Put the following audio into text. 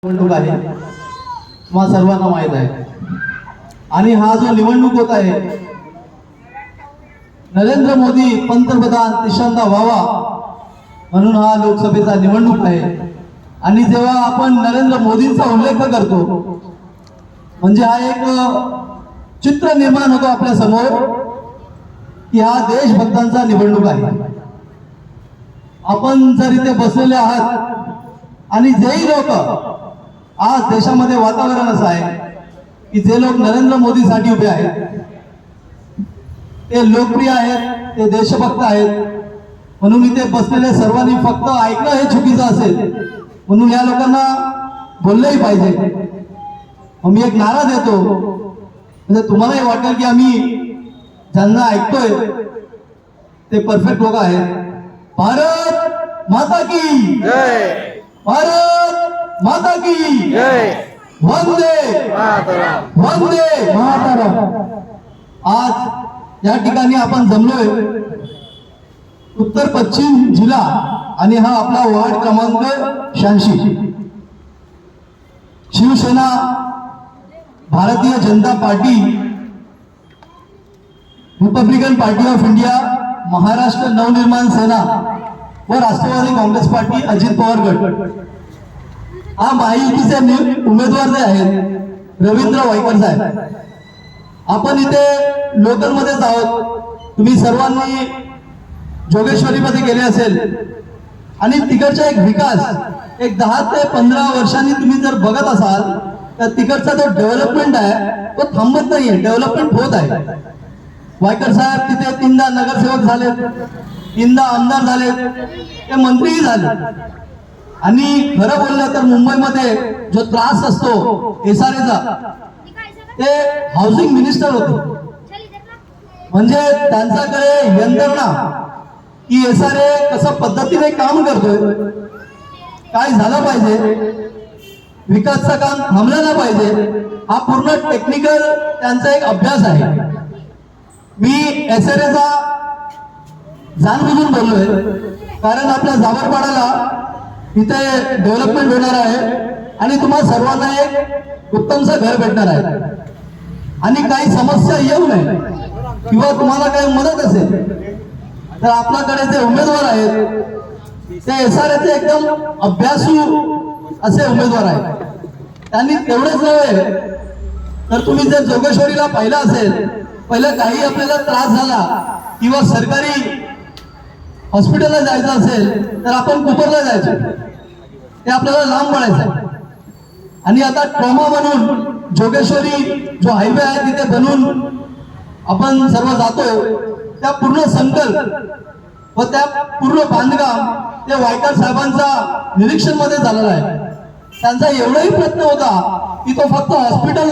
निवडणूक आहे तुम्हाला सर्वांना माहित आहे। आणि हा जो निवडणूक होत आहे, नरेंद्र मोदी पंतप्रधान तिसऱ्यांदा व्हावा म्हणून हा लोकसभेचा निवडणूक आहे। आणि जेव्हा आपण नरेंद्र मोदींचा उल्लेख करतो म्हणजे हा एक चित्र निर्माण होतो आपल्या समोर की हा देशभक्तांचा निवडणूक आहे। आपण जर इथे बसलेले आहात आणि जेही लोक आज देशामध्ये वातावरण असं आहे की जे लोक नरेंद्र मोदीसाठी उभे आहेत ते लोकप्रिय आहेत, ते देशभक्त आहेत, म्हणून इथे बसलेले सर्वांनी फक्त ऐकणं हे चुकीचं असेल म्हणून या लोकांना बोललंही पाहिजे। मी एक नारा देतो म्हणजे तुम्हालाही वाटेल की आम्ही ज्यांना ऐकतोय ते परफेक्ट लोक आहेत। भारत माता की जय, भारत माता की जय, वंदे मातरम, वंदे मातरम। आज या ठिकाणी आपण जमलोय उत्तर पश्चिम जिल्हा आणि हा आपला वार्ड क्रमांक 86। Shivsena, Bharatiya Janata Party, Republican Party of India, Maharashtra Navnirman Sena व राष्ट्रवादी काँग्रेस पार्टी अजित पवार गट हा महायुतीचे उमेदवार जे आहेत रवींद्र वायकर साहेब। आपण इथे लोकल मध्येच आहोत। तुम्ही सर्वांनी जोगेश्वरीमध्ये गेले असेल आणि तिकडचा एक विकास एक 10 ते 15 वर्षांनी तुम्ही जर बघत असाल तर तिकडचा जो डेव्हलपमेंट आहे तो थांबत नाहीये, डेव्हलपमेंट होत आहे। वायकर साहेब तिथे 3दा नगरसेवक झाले, 3दा आमदार झाले, ते मंत्रीही झाले। आणि खरं बोललं तर मुंबईमध्ये जो त्रास असतो एसआरएचा ते हाऊसिंग मिनिस्टर होते, म्हणजे त्यांच्याकडे यंत्रणा की एसआरए कसं पद्धतीने काम करतोय, काय झालं पाहिजे, विकासचं काम थांबलं नाही पाहिजे, हा पूर्ण टेक्निकल त्यांचा एक अभ्यास आहे। मी एसआरएचा जाणबुजून बोललोय कारण आपल्या जावरपाड्याला इथे डेव्हलपमेंट होणार आहे आणि तुम्हाला सर्वांना एक उत्तमचं घर भेटणार आहे। आणि काही समस्या येऊ नये किंवा तुम्हाला काही मदत असेल तर आपल्याकडे जे उमेदवार आहेत ते एसआरएचे एकदम अभ्यासू असे उमेदवार आहेत। त्यांनी तेवढेच नव्हे तर तुम्ही जर जोगेश्वरीला पाहिलं असेल, पहिलं काही आपल्याला त्रास झाला किंवा सरकारी हॉस्पिटलला जायचं असेल तर आपण कुपरला जायचो, ते आपल्याला लांब पडायचं। आणि आता ट्रॉमा म्हणून जोगेश्वरी जो हायवे आहे तिथे बनवून आपण सर्व जातोय, त्या पूर्ण संकल्प व त्या पूर्ण बांधकाम ते वायकर साहेबांचा निरीक्षण मध्ये झालेला आहे। त्यांचा एवढाही प्रयत्न होता की तो फक्त हॉस्पिटल